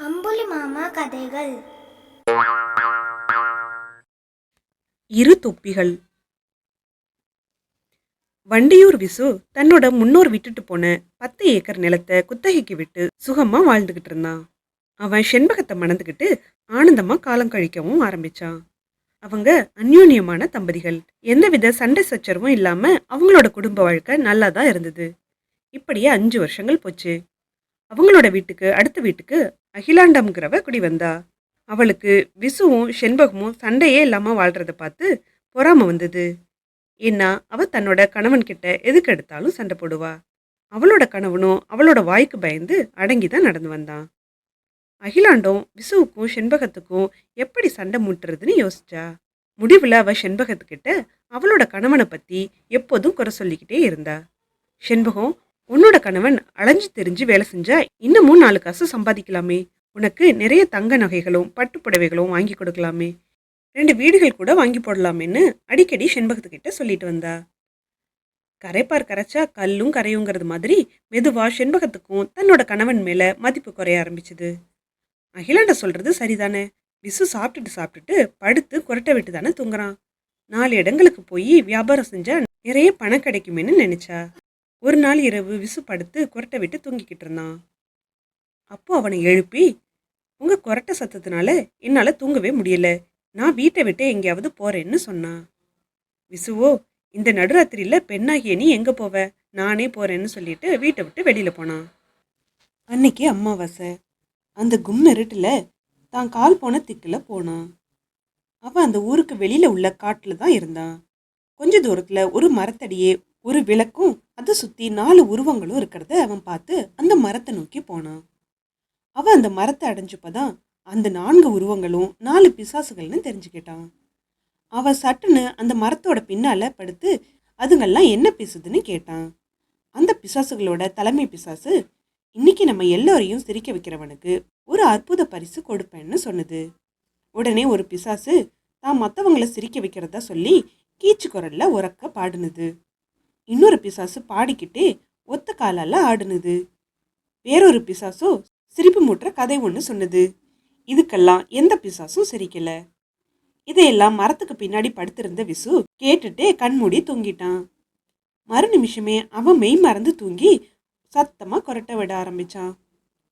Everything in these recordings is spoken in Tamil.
அம்புலி மாமா கதைகள். இரு தொப்பிகள். வண்டியூர் விசு தன்னோட முன்னோர் விட்டுட்டு போன 10 ஏக்கர் நிலத்தை குத்தகைக்கு விட்டு சுகமா வாழ்ந்துகிட்டு இருந்தான். அவன் செண்பகத்தை மணந்துகிட்டு ஆனந்தமா காலம் கழிக்கவும் ஆரம்பிச்சான். அவங்க அந்யோன்யமான தம்பதிகள். எந்தவித சண்டை சச்சரவும் இல்லாம அவங்களோட குடும்ப வாழ்க்கை நல்லா தான் இருந்தது. இப்படியே 5 வருஷங்கள் போச்சு. அவங்களோட வீட்டுக்கு அடுத்த வீட்டுக்கு அகிலாண்டம்ங்கிறவ குடி வந்தா. அவளுக்கு விசுவும் செண்பகமும் சண்டையே இல்லாம வாழ்றத பார்த்து பொறாம வந்தது. ஏன்னா அவ தன்னோட கணவன் கிட்ட எதுக்கு எடுத்தாலும் சண்டை போடுவா. அவளோட கணவனும் அவளோட வாய்க்கு பயந்து அடங்கிதான் நடந்து வந்தான். அகிலாண்டம் விசுவுக்கும் செண்பகத்துக்கும் எப்படி சண்டை மூட்டுறதுன்னு யோசிச்சா. முடிவுல அவ செண்பகத்துக்கிட்ட அவளோட கணவனை பத்தி எப்போதும் குறை சொல்லிக்கிட்டே இருந்தா. செண்பகம், உன்னோட கணவன் அலைஞ்சு தெரிஞ்சு வேலை செஞ்சா இன்னமும் 4 காசு சம்பாதிக்கலாமே. உனக்கு நிறைய தங்க நகைகளும் பட்டு புடவைகளும் வாங்கி கொடுக்கலாமே. 2 வீடுகள் கூட வாங்கி போடலாமேன்னு அடிக்கடி செண்பகத்துக்கிட்ட சொல்லிட்டு வந்தா. கரைப்பார் கரைச்சா கல்லும் கரையுங்கிறது மாதிரி மெதுவா செண்பகத்துக்கும் தன்னோட கணவன் மேல மதிப்பு குறைய ஆரம்பிச்சது. அகிலாண்ட சொல்றது சரிதானே. விசு சாப்பிட்டுட்டு படுத்து குரட்டை விட்டு தானே தூங்குறான். 4 இடங்களுக்கு போய் வியாபாரம் செஞ்சா நிறைய பணம் கிடைக்குமேன்னு நினைச்சா. ஒரு நாள் இரவு விசு படுத்து குரட்டை விட்டு தூங்கிக்கிட்டு இருந்தான். அப்போ அவனை எழுப்பி, உங்க குரட்டை சத்தத்தினால என்னால தூங்கவே முடியல, நான் வீட்டை விட்டு எங்கேயாவது போறேன்னு சொன்னான். விசுவோ, இந்த நடுராத்திரியில பெண்ணாகிய நீ எங்க போவ, நானே போறேன்னு சொல்லிட்டு வீட்டை விட்டு வெளியில போனான். அன்னைக்கு அமாவாசை. அந்த கும்மிருட்டுல தான் கால் போன திக்குல போனான். அவன் அந்த ஊருக்கு வெளியில உள்ள காட்டுல தான் இருந்தான். கொஞ்ச தூரத்துல ஒரு மரத்தடியே ஒரு விளக்கும் அதை சுத்தி 4 உருவங்களும் இருக்கிறத அவன் பார்த்து அந்த மரத்தை நோக்கி போனான். அவன் அந்த மரத்தை அடைஞ்சப்பதான் அந்த 4 உருவங்களும் 4 பிசாசுகள்னு தெரிஞ்சுக்கிட்டான். அவன் சட்டுன்னு அந்த மரத்தோட பின்னால படுத்து அதுங்கெல்லாம் என்ன பேசுதுன்னு கேட்டான். அந்த பிசாசுகளோட தலைமை பிசாசு, இன்னைக்கு நம்ம எல்லோரையும் சிரிக்க வைக்கிறவனுக்கு ஒரு அற்புத பரிசு கொடுப்பேன்னு சொன்னது. உடனே ஒரு பிசாசு தான் மற்றவங்களை சிரிக்க வைக்கிறதா சொல்லி கீச்சு குரல்ல உறக்க பாடுனது. இன்னொரு பிசாசு பாடிக்கிட்டே ஒத்த காலால ஆடுனது. வேறொரு பிசாசோ சிரிப்பு மூட்டுற கதை ஒன்று சொன்னது. இதுக்கெல்லாம் எந்த பிசாசும் சிரிக்கல. இதையெல்லாம் மரத்துக்கு பின்னாடி படுத்திருந்த விசு கேட்டுட்டே கண்மூடி தூங்கிட்டான். மறு நிமிஷமே அவன் மெய் மறந்து தூங்கி சத்தமா கொரட்டை விட ஆரம்பிச்சான்.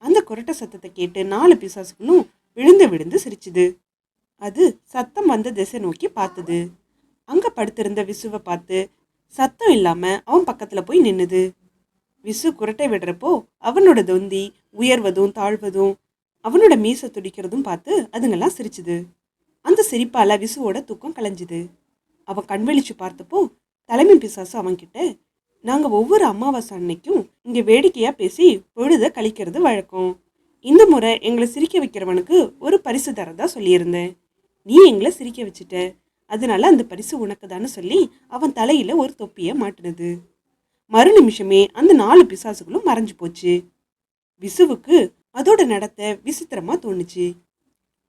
அந்த கொரட்டை சத்தத்தை கேட்டு 4 பிசாசுகளும் விழுந்து விழுந்து சிரிச்சுது. அது சத்தம் வந்த திசை நோக்கி பார்த்தது. அங்க படுத்திருந்த விசுவை பார்த்து சத்தம் இல்லாம அவன் பக்கத்துல போய் நின்னுது. விசு குரட்டை விடுறப்போ அவனோட தொந்தி உயர்வதும் தாழ்வதும் அவனோட மீசை துடிக்கிறதும் பார்த்து அதுங்கெல்லாம் சிரிச்சுது. அந்த சிரிப்பால விசுவோட தூக்கம் கலைஞ்சுது. அவன் கண்வெளிச்சு பார்த்தப்போ தலைமை பிசாசு அவன்கிட்ட, நாங்க ஒவ்வொரு அமாவாசை அன்னைக்கும் இங்க வேடிக்கையா பேசி பொழுத கழிக்கிறது வழக்கம். இந்த முறை எங்களை சிரிக்க வைக்கிறவனுக்கு ஒரு பரிசு தரதா சொல்லியிருந்தேன். நீ எங்களை சிரிக்க வச்சுட்ட, அதனால அந்த பரிசு உனக்கு தானே சொல்லி அவன் தலையில ஒரு தொப்பிய மாட்டினது. மறு நிமிஷமே அந்த 4 பிசாசுகளும் மறைஞ்சு போச்சு. விசுவுக்கு அதோட நடத்தை விசித்திரமா தோணுச்சு.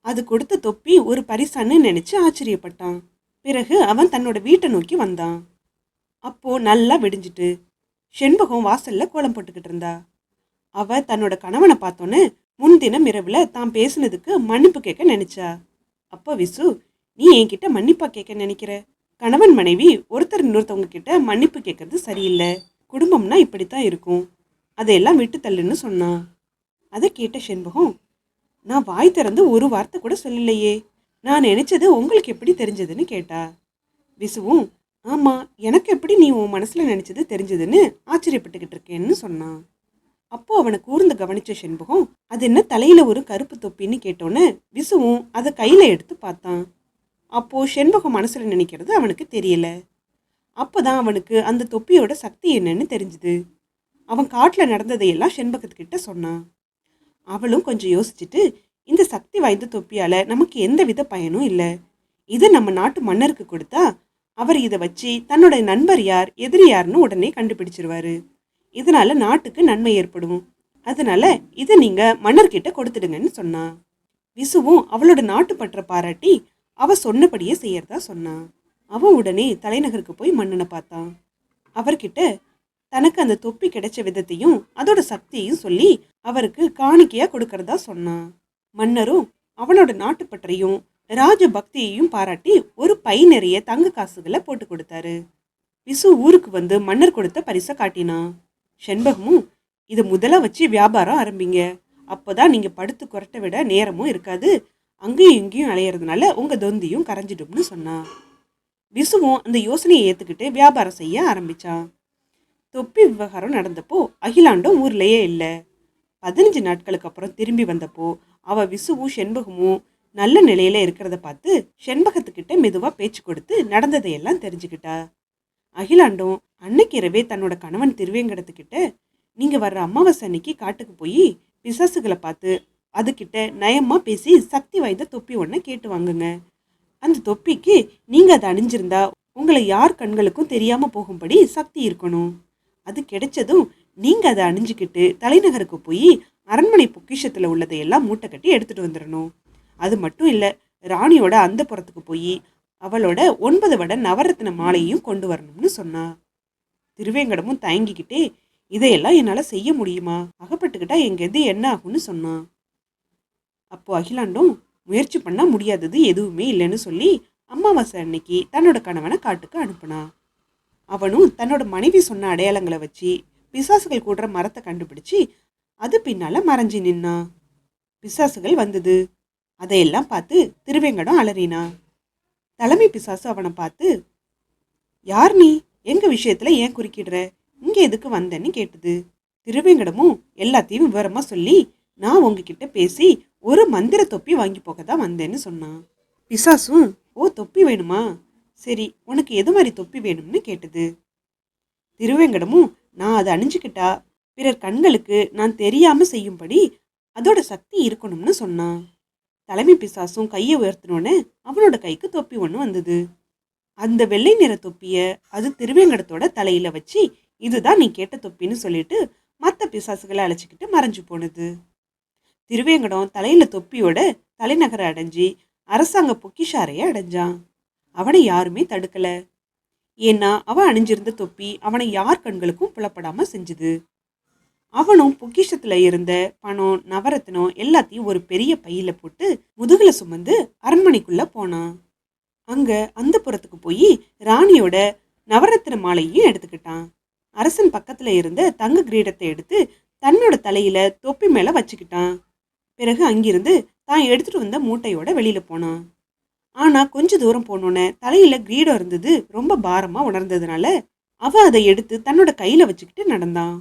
அது கொடுத்த தொப்பி ஒரு பரிசான்னு நினைச்சு ஆச்சரியப்பட்டான். பிறகு அவன் தன்னோட வீட்டை நோக்கி வந்தான். அப்போ நல்லா விடிஞ்சிட்டு செண்பகம் வாசல்ல கோலம் போட்டுக்கிட்டு இருந்தா. அவ தன்னோட கணவனை பார்த்தோன்னு முன்தினம் இரவுல தான் பேசுனதுக்கு மன்னிப்பு கேட்க நினைச்சா. அப்போ விசு, நீ என்கிட்ட மன்னிப்பா கேட்க நினைக்கிற? கணவன் மனைவி ஒருத்தர் இன்னொருத்தவங்க கிட்ட மன்னிப்பு கேட்கறது சரியில்லை. குடும்பம்னா இப்படித்தான் இருக்கும், அதையெல்லாம் விட்டு தள்ளுன்னு சொன்னான். அதை கேட்ட செண்பகம், நான் வாய் திறந்து ஒரு வார்த்தை கூட சொல்லலையே, நான் நினைச்சது உங்களுக்கு எப்படி தெரிஞ்சதுன்னு கேட்டா. விசுவும், ஆமா, எனக்கு எப்படி நீ உன் மனசுல நினைச்சது தெரிஞ்சதுன்னு ஆச்சரியப்பட்டுக்கிட்டு இருக்கேன்னு சொன்னான். அப்போ அவனை கூர்ந்து கவனிச்ச செண்பகம், அது என்ன தலையில ஒரு கருப்பு தொப்பின்னு கேட்டோன்னு விசுவும் அதை கையில எடுத்து பார்த்தான். அப்போ செண்பகம் மனசுல நினைக்கிறது அவனுக்கு தெரியல. அப்போதான் அவனுக்கு அந்த தொப்பியோட சக்தி என்னன்னு தெரிஞ்சுது. அவன் காட்டுல நடந்ததையெல்லாம் செண்பகத்துக்கிட்ட சொன்னான். அவளும் கொஞ்சம் யோசிச்சுட்டு, இந்த சக்தி வாய்ந்த தொப்பியால நமக்கு எந்த வித பயனும் இல்லை. இதை நம்ம நாட்டு மன்னருக்கு கொடுத்தா அவர் இதை வச்சு தன்னோட நண்பர் யார் எதிரி யாருன்னு உடனே கண்டுபிடிச்சிருவாரு. இதனால நாட்டுக்கு நன்மை ஏற்படும். அதனால இதை நீங்க மன்னர்கிட்ட கொடுத்துடுங்கன்னு சொன்னா. விசுவும் அவளோட நாட்டு பற்ற பாராட்டி அவ சொன்னபடியே செய்யறதா சொன்னான். அவன் உடனே தலைநகருக்கு போய் மன்னனை பார்த்தான். அவர்கிட்ட, தனக்கு அந்த தொப்பி கிடைச்ச விதத்தையும் அதோட சக்தியையும் சொல்லி அவருக்கு காணிக்கையா கொடுக்கறதா சொன்னான். மன்னரும் அவனோட நாட்டுப்பற்றையும் ராஜ பக்தியையும் பாராட்டி ஒரு பை நிறைய தங்க காசுகளை போட்டு கொடுத்தாரு. விசு ஊருக்கு வந்து மன்னர் கொடுத்த பரிசை காட்டினான். செண்பகமும், இதை முதலா வச்சு வியாபாரம் ஆரம்பிங்க, அப்போதான் நீங்க படுத்து குரட்ட விட நேரமும் இருக்காது, அங்கேயும் இங்கேயும் அலையறதுனால உங்க தொந்தியும் கரைஞ்சிடும்னு சொன்னான். விசுவும் அந்த யோசனையை ஏத்துக்கிட்டு வியாபாரம் செய்ய ஆரம்பிச்சான். தொப்பி விவகாரம் நடந்தப்போ அகிலாண்டும் ஊர்லயே இல்லை. 15 நாட்களுக்கு அப்புறம் திரும்பி வந்தப்போ அவ விசுவும் செண்பகமும் நல்ல நிலையில இருக்கிறத பார்த்து செண்பகத்துக்கிட்ட மெதுவா பேச்சு கொடுத்து நடந்ததையெல்லாம் தெரிஞ்சுக்கிட்டா. அகிலாண்டும் அன்னைக்கு இரவே தன்னோட கணவன் திருவேங்கடத்துக்கிட்ட, நீங்க வர்ற அமாவாசை அன்னைக்கு காட்டுக்கு போய் பிசாசுகளை பார்த்து அதுகிட்ட நயமா பேசி சக்தி வாய்ந்த தொப்பி ஒன்றை கேட்டு வாங்குங்க. அந்த தொப்பிக்கு நீங்க அதை அணிஞ்சிருந்தா உங்களை யார் கண்களுக்கும் தெரியாம போகும்படி சக்தி இருக்கணும். அது கிடைச்சதும் நீங்க அதை அணிஞ்சுக்கிட்டு தலைநகருக்கு போய் அரண்மனை பொக்கிஷத்துல உள்ளதையெல்லாம் மூட்டை கட்டி எடுத்துட்டு வந்துடணும். அது மட்டும் இல்ல, ராணியோட அந்த புறத்துக்கு போய் அவளோட 9 வட நவரத்தின மாலையும் கொண்டு வரணும்னு சொன்னா. திருவேங்கடமும் தயங்கிக்கிட்டே, இதையெல்லாம் என்னால செய்ய முடியுமா, அகப்பட்டுக்கிட்டா எங்க எது என்ன ஆகும்னு சொன்னான். அப்போ அகிலாண்டும், முயற்சி பண்ணா முடியாதது எதுவுமே இல்லைன்னு சொல்லி அமாவாசை அன்னைக்கு தன்னோட கணவனை காட்டுக்கு அனுப்புனா. அவனும் தன்னோட மனைவி சொன்ன அடையாளங்களை வச்சு பிசாசுகள் கூடுற மரத்தை கண்டுபிடிச்சு அது பின்னால மறைஞ்சி நின்னா. பிசாசுகள் வந்தது. அதையெல்லாம் பார்த்து திருவேங்கடம் அலறினா. தலைமை பிசாசு அவனை பார்த்து, யார் நீ, எங்க விஷயத்துல ஏன் குறுக்கிடுற, இங்க எதுக்கு வந்தேன்னு கேட்டுது. திருவேங்கடமும் எல்லாத்தையும் விவரமா சொல்லி, நான் உங்ககிட்ட பேசி ஒரு மந்திர தொப்பி வாங்கி போக தான் வந்தேன்னு சொன்னான். பிசாசும், ஓ தொப்பி வேணுமா, சரி உனக்கு எது மாதிரி தொப்பி வேணும்னு கேட்டுது. திருவேங்கடமும், நான் அதை அணிஞ்சுக்கிட்டா பிறர் கண்களுக்கு நான் தெரியாம செய்யும்படி அதோட சக்தி இருக்கணும்னு சொன்னான். தலைமை பிசாசும் கையை உயர்த்தினோன்னு அவனோட கைக்கு தொப்பி ஒன்று வந்தது. அந்த வெள்ளை நிற தொப்பிய அது திருவேங்கடத்தோட தலையில வச்சு, இதுதான் நீ கேட்ட தொப்பின்னு சொல்லிட்டு மற்ற பிசாசுகளை அழைச்சிக்கிட்டு மறைஞ்சு போனது. திருவேங்கடம் தலையில தொப்பியோட தலைநகரை அடைஞ்சி அரசாங்க பொக்கிஷாரைய அடைஞ்சான். அவனை யாருமே தடுக்கல. ஏன்னா அவன் அணிஞ்சிருந்த தொப்பி அவனை யார் கண்களுக்கும் புலப்படாம செஞ்சுது. அவனும் பொக்கிஷத்துல இருந்த பணம் நவரத்தினம் எல்லாத்தையும் ஒரு பெரிய பையில போட்டு முதுகுல சுமந்து அரண்மனைக்குள்ள போனான். அங்க அந்த புறத்துக்கு போய் ராணியோட நவரத்தின மாலையும் எடுத்துக்கிட்டான். அரசன் பக்கத்துல இருந்த தங்க கிரீடத்தை எடுத்து தன்னோட தலையில தொப்பி மேல வச்சுக்கிட்டான். பிறகு அங்கிருந்து தான் எடுத்துட்டு வந்த மூட்டையோட வெளியில போனான். ஆனா கொஞ்ச தூரம் போனோன்னு தலையில கிரீடம் இருந்தது ரொம்ப பாரமா உணர்ந்ததுனால அவன் அதை எடுத்து தன்னோட கையில வச்சுக்கிட்டு நடந்தான்.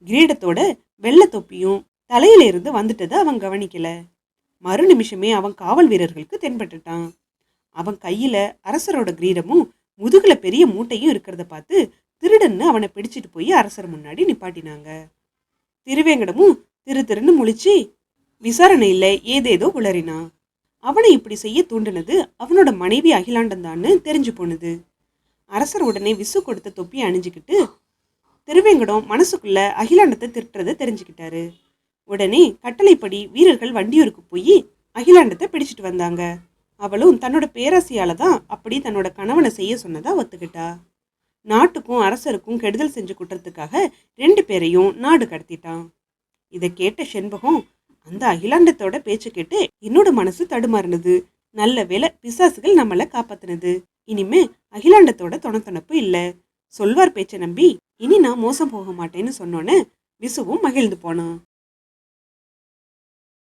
கிரீடத்தோட வெள்ளை தொப்பியும் தலையில இருந்து வந்துட்டதை அவன் கவனிக்கல. மறு நிமிஷமே அவன் காவல் வீரர்களுக்கு தென்பட்டுட்டான். அவன் கையில அரசரோட கிரீடமும் முதுகுல பெரிய மூட்டையும் இருக்கிறத பார்த்து திருடன்னு அவனை பிடிச்சிட்டு போய் அரசர் முன்னாடி நிப்பாட்டினாங்க. திருவேங்கடமும் திரு திருன்னு முழிச்சு விசாரணையில ஏதேதோ உளறினான். அவனை இப்படி செய்ய தூண்டினது அவனோட மனைவி அகிலாண்டந்தான்னு தெரிஞ்சு போனது. அரசர் உடனே விசு கொடுத்த தொப்பியை அணிஞ்சுக்கிட்டு திருவேங்கடம் மனசுக்குள்ள அகிலாண்டத்தை திருட்டுறதை தெரிஞ்சுக்கிட்டாரு. உடனே கட்டளைப்படி வீரர்கள் வண்டியூருக்கு போய் அகிலாண்டத்தை பிடிச்சிட்டு வந்தாங்க. அவளும் தன்னோட பேராசையால தான் அப்படி தன்னோட கணவனை செய்ய சொன்னதா ஒத்துக்கிட்டா. நாட்டுக்கும் அரசருக்கும் கெடுதல் செஞ்ச குற்றத்துக்காக 2 பேரையும் நாடு கடத்திட்டான். இதை கேட்ட செண்பகம், அந்த அகிலாண்டத்தோட பேச்சு கேட்டு என்னோட மனசு தடுமாறினது, நல்ல வேலை பிசாசுகள் நம்மளை காப்பாத்தினது, இனிமே அகிலாண்டத்தோட தொணத்தொணப்பு இல்ல, சொல்வார் பேச்சை நம்பி இனி நான் மோசம் போக மாட்டேன்னு சொன்னோன்னு விசுவும் மகிழ்ந்து போனான்.